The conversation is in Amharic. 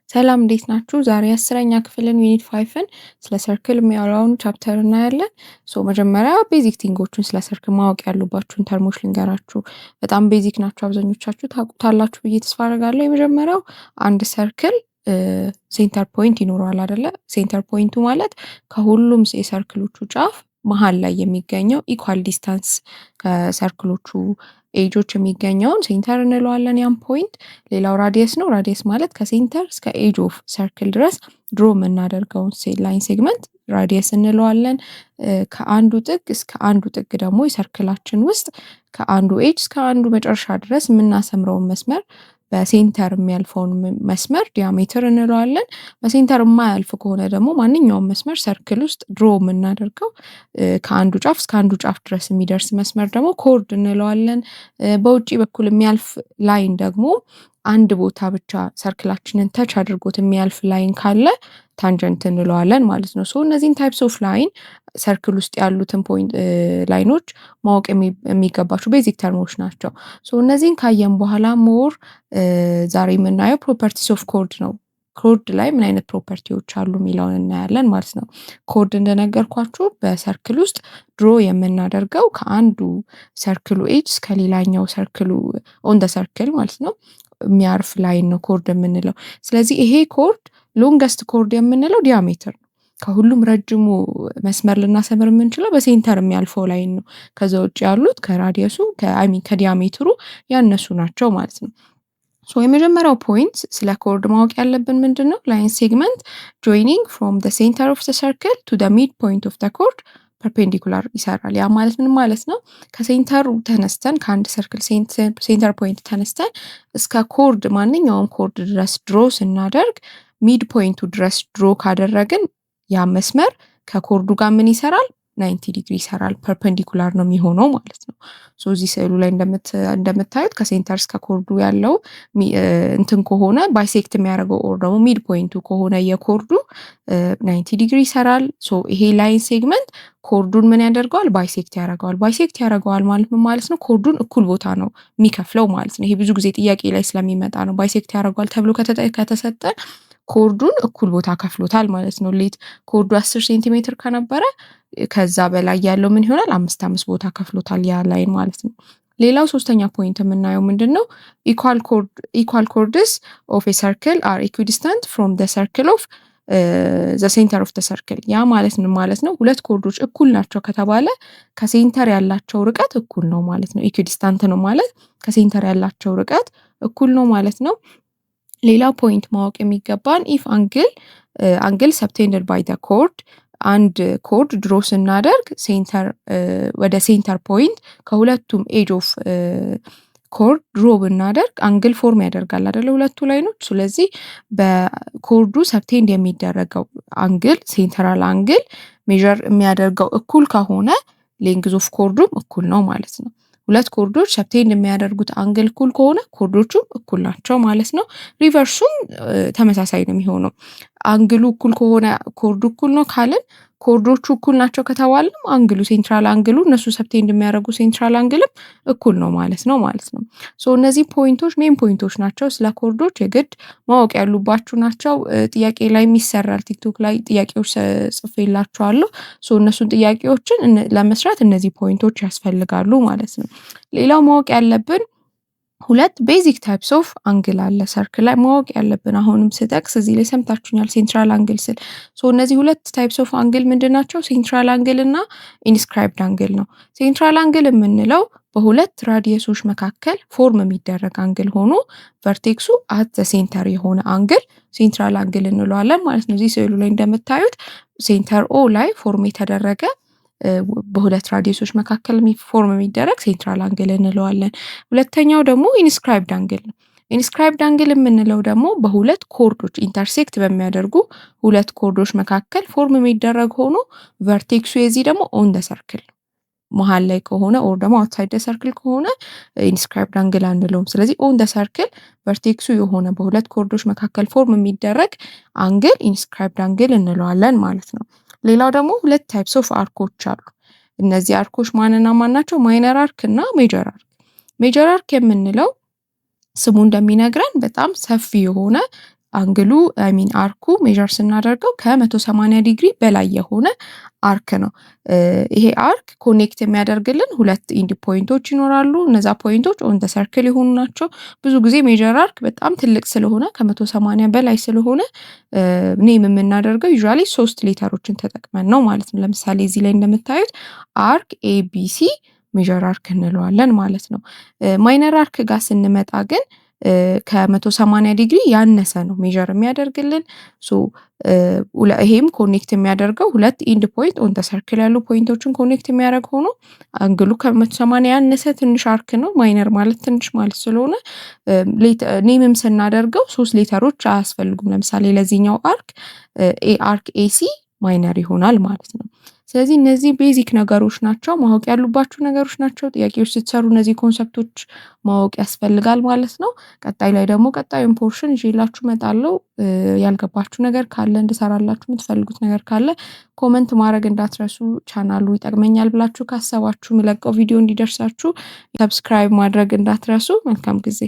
ሰላም እንዴት ናችሁ? ዛሬ 10ኛ ክፍልን ዩኒት 5ን ስለ ሰርክል የሚያወራውን ቻፕተር እናያለን። መጀመሪያ ቤዚክ ቲንጎችን ስለ ሰርክል ማወቅ ያሉባችሁን ተርሞች ልንገራችሁ። በጣም ቤዚክ ናቸው፣ አብዛኞቻችሁ ታውቁታላችሁ ብዬ ተስፋ አደርጋለሁ። የመጀመሪያው አንድ ሰርክል ሴንተር ፖይንት ይኖረዋል አይደለ? ሴንተር ፖይንቱ ማለት ከሁሉም የሰርክሎቹ ጫፍ መሀል ላይ የሚገኘው ኢኳል ዲስታንስ ከሰርክሎቹ ኤጆች የሚገኘውን ሴንተር እንለዋለን ያን ፖይንት። ሌላው ራዲየስ ነው። ራዲየስ ማለት ከሴንተር እስከ ኤጅ ኦፍ ሰርክል ድረስ ድሮ የምናደርገውን ላይን ሴግመንት ራዲየስ እንለዋለን። ከአንዱ ጥግ እስከ አንዱ ጥግ ደግሞ የሰርክላችን ውስጥ ከአንዱ ኤጅ እስከ አንዱ መጨረሻ ድረስ የምናሰምረውን መስመር በሴንተር የሚያልፈውን መስመር ዲያሜትር እንለዋለን። በሴንተር የማያልፍ ከሆነ ደግሞ ማንኛውም መስመር ሰርክል ውስጥ ድሮ የምናደርገው ከአንዱ ጫፍ እስከ አንዱ ጫፍ ድረስ የሚደርስ መስመር ደግሞ ኮርድ እንለዋለን። በውጪ በኩል የሚያልፍ ላይን ደግሞ አንድ ቦታ ብቻ ሰርክላችንን ተች አድርጎት የሚያልፍ ላይን ካለ ታንጀንት እንለዋለን ማለት ነው። እነዚህን ታይፕስ ኦፍ ላይን ሰርክል ውስጥ ያሉትን ፖይንት ላይኖች ማወቅ የሚገባቸው ቤዚክ ተርሞች ናቸው። እነዚህን ካየን በኋላ ሞር ዛሬ የምናየው ፕሮፐርቲስ ኦፍ ኮርድ ነው። ኮርድ ላይ ምን አይነት ፕሮፐርቲዎች አሉ የሚለውን እናያለን ማለት ነው። ኮርድ እንደነገርኳችሁ በሰርክል ውስጥ ድሮ የምናደርገው ከአንዱ ሰርክሉ ኤጅ እስከ ሌላኛው ሰርክሉ ኦን ደ ሰርክል ማለት ነው የሚያርፍ ላይን ነው ኮርድ የምንለው። ስለዚህ ይሄ ኮርድ ሎንገስት ኮርድ የምንለው ዲያሜትር ነው። ከሁሉም ረጅሙ መስመር ልናሰምር የምንችለው በሴንተር የሚያልፈው ላይን ነው። ከዛ ውጭ ያሉት ከራዲየሱ ከዲያሜትሩ ያነሱ ናቸው ማለት ነው። የመጀመሪያው ፖይንት ስለ ኮርድ ማወቅ ያለብን ምንድን ነው? ላይን ሴግመንት ጆይኒንግ ፍሮም ደ ሴንተር ኦፍ ደ ሰርክል ቱ ደ ሚድ ፖይንት ኦፍ ደ ኮርድ ፐርፔንዲኩላር ይሰራል። ያ ማለት ምን ማለት ነው? ከሴንተሩ ተነስተን ከአንድ ሰርክል ሴንተር ፖይንት ተነስተን እስከ ኮርድ ማንኛውም ኮርድ ድረስ ድሮ ስናደርግ ሚድ ፖይንቱ ድረስ ድሮ ካደረግን ያ መስመር ከኮርዱ ጋር ምን ይሰራል? 90 ዲግሪ ይሰራል። ፐርፔንዲኩላር ነው የሚሆነው ማለት ነው። እዚህ ስዕሉ ላይ እንደምታዩት ከሴንተር እስከ ኮርዱ ያለው እንትን ከሆነ ባይሴክት የሚያደርገው ኦር ደግሞ ሚድ ፖይንቱ ከሆነ የኮርዱ 90 ዲግሪ ይሰራል። ይሄ ላይን ሴግመንት ኮርዱን ምን ያደርገዋል? ባይሴክት ያደርገዋል። ባይሴክት ያደርገዋል ማለት ምን ማለት ነው? ኮርዱን እኩል ቦታ ነው የሚከፍለው ማለት ነው። ይሄ ብዙ ጊዜ ጥያቄ ላይ ስለሚመጣ ነው። ባይሴክት ያደርገዋል ተብሎ ከተሰጠ ኮርዱን እኩል ቦታ ከፍሎታል ማለት ነው። ሌት ኮርዱ 10 ሴንቲሜትር ከነበረ ከዛ በላይ ያለው ምን ይሆናል? 5 ቦታ ከፍሎታል ያ ላይን ማለት ነው። ሌላው ሶስተኛ ፖይንት የምናየው ምንድን ነው? ኢኳል ኮርድስ ኦፍ ኤ ሰርክል አር ኢኩዲስታንት ፍሮም ደ ሰርክል ኦፍ ዘ ሴንተር ኦፍ ደ ሰርክል። ያ ማለት ምን ማለት ነው? ሁለት ኮርዶች እኩል ናቸው ከተባለ ከሴንተር ያላቸው ርቀት እኩል ነው ማለት ነው። ኢኩዲስታንት ነው ማለት ከሴንተር ያላቸው ርቀት እኩል ነው ማለት ነው። ሌላው ፖይንት ማወቅ የሚገባን ኢፍ አንግል ሰብቴንድድ ባይ ደ ኮርድ፣ አንድ ኮርድ ድሮ ስናደርግ ወደ ሴንተር ፖይንት ከሁለቱም ኤጅ ኦፍ ኮርድ ድሮ ብናደርግ አንግል ፎርም ያደርጋል አይደለ? ሁለቱ ላይኖች። ስለዚህ በኮርዱ ሰብቴንድ የሚደረገው አንግል ሴንተራል አንግል ሜዥር የሚያደርገው እኩል ከሆነ ሌንግዝ ኦፍ ኮርዱም እኩል ነው ማለት ነው። ሁለት ኮርዶች ሰብቴንድ የሚያደርጉት አንግል እኩል ከሆነ ኮርዶቹም እኩል ናቸው ማለት ነው። ሪቨርሱም ተመሳሳይ ነው የሚሆነው። አንግሉ እኩል ከሆነ ኮርዱ እኩል ነው ካልን፣ ኮርዶቹ እኩል ናቸው ከተባለም አንግሉ ሴንትራል አንግሉ እነሱ ሰብቴንድ የሚያደርጉ ሴንትራል አንግልም እኩል ነው ማለት ነው። እነዚህ ፖይንቶች ሜን ፖይንቶች ናቸው። ስለ ኮርዶች የግድ ማወቅ ያሉባችሁ ናቸው። ጥያቄ ላይ የሚሰራል። ቲክቶክ ላይ ጥያቄዎች ጽፌላችኋለሁ። እነሱን ጥያቄዎችን ለመስራት እነዚህ ፖይንቶች ያስፈልጋሉ ማለት ነው። ሌላው ማወቅ ያለብን ሁለት ቤዚክ ታይፕስ ኦፍ አንግል አለ ሰርክል ላይ ማወቅ ያለብን። አሁንም ስጠቅስ እዚህ ላይ ሰምታችሁኛል ሴንትራል አንግል ስል። እነዚህ ሁለት ታይፕስ ኦፍ አንግል ምንድን ናቸው? ሴንትራል አንግል እና ኢንስክራይብድ አንግል ነው። ሴንትራል አንግል የምንለው በሁለት ራዲየሶች መካከል ፎርም የሚደረግ አንግል ሆኖ ቨርቴክሱ አት ዘ ሴንተር የሆነ አንግል ሴንትራል አንግል እንለዋለን ማለት ነው። እዚህ ስዕሉ ላይ እንደምታዩት ሴንተር ኦ ላይ ፎርም የተደረገ በሁለት ራዲየሶች መካከል ፎርም የሚደረግ ሴንትራል አንግል እንለዋለን። ሁለተኛው ደግሞ ኢንስክራይብድ አንግል ነው። ኢንስክራይብድ አንግል የምንለው ደግሞ በሁለት ኮርዶች ኢንተርሴክት በሚያደርጉ ሁለት ኮርዶች መካከል ፎርም የሚደረግ ሆኖ ቨርቴክሱ የዚህ ደግሞ ኦን ደ ሰርክል መሀል ላይ ከሆነ ኦር ደግሞ አውትሳይድ ደ ሰርክል ከሆነ ኢንስክራይብድ አንግል አንለውም። ስለዚህ ኦን ደ ሰርክል ቨርቴክሱ የሆነ በሁለት ኮርዶች መካከል ፎርም የሚደረግ አንግል ኢንስክራይብድ አንግል እንለዋለን ማለት ነው። ሌላው ደግሞ ሁለት ታይፕስ ኦፍ አርኮች አሉ። እነዚህ አርኮች ማንና ማን ናቸው? ማይነር አርክ እና ሜጀር አርክ። ሜጀር አርክ የምንለው ስሙ እንደሚነግረን በጣም ሰፊ የሆነ አንግሉ አርኩ ሜዠር ስናደርገው ከ180 ዲግሪ በላይ የሆነ አርክ ነው። ይሄ አርክ ኮኔክት የሚያደርግልን ሁለት ኢንድ ፖይንቶች ይኖራሉ። እነዛ ፖይንቶች ኦን ዘ ሰርክል የሆኑ ናቸው። ብዙ ጊዜ ሜዠር አርክ በጣም ትልቅ ስለሆነ ከ180 በላይ ስለሆነ ኔም የምናደርገው ዩዥዋሊ 3 ሌተሮችን ተጠቅመን ነው ማለት ነው። ለምሳሌ እዚህ ላይ እንደምታዩት አርክ ኤቢሲ ሜዠር አርክ እንለዋለን ማለት ነው። ማይነር አርክ ጋር ስንመጣ ግን ከ180 ዲግሪ ያነሰ ነው ሜዠር የሚያደርግልን። ይሄም ኮኔክት የሚያደርገው ሁለት ኢንድ ፖይንት ኦን ዘ ሰርክል ያሉ ፖይንቶችን ኮኔክት የሚያደርግ ሆኖ አንግሉ ከ180 ያነሰ ትንሽ አርክ ነው። ማይነር ማለት ትንሽ ማለት ስለሆነ ኔምም ስናደርገው 3 ሌተሮች አያስፈልጉም። ለምሳሌ ለዚህኛው አርክ ኤሲ ማይነር ይሆናል ማለት ነው። ስለዚህ እነዚህ ቤዚክ ነገሮች ናቸው፣ ማወቅ ያሉባችሁ ነገሮች ናቸው። ጥያቄዎች ስትሰሩ እነዚህ ኮንሰፕቶች ማወቅ ያስፈልጋል ማለት ነው። ቀጣይ ላይ ደግሞ ቀጣዩን ፖርሽን ይዤላችሁ እመጣለሁ። ያልገባችሁ ነገር ካለ እንድሰራላችሁ የምትፈልጉት ነገር ካለ ኮመንት ማድረግ እንዳትረሱ። ቻናሉ ይጠቅመኛል ብላችሁ ካሰባችሁ የምለቀው ቪዲዮ እንዲደርሳችሁ ሰብስክራይብ ማድረግ እንዳትረሱ። መልካም ጊዜ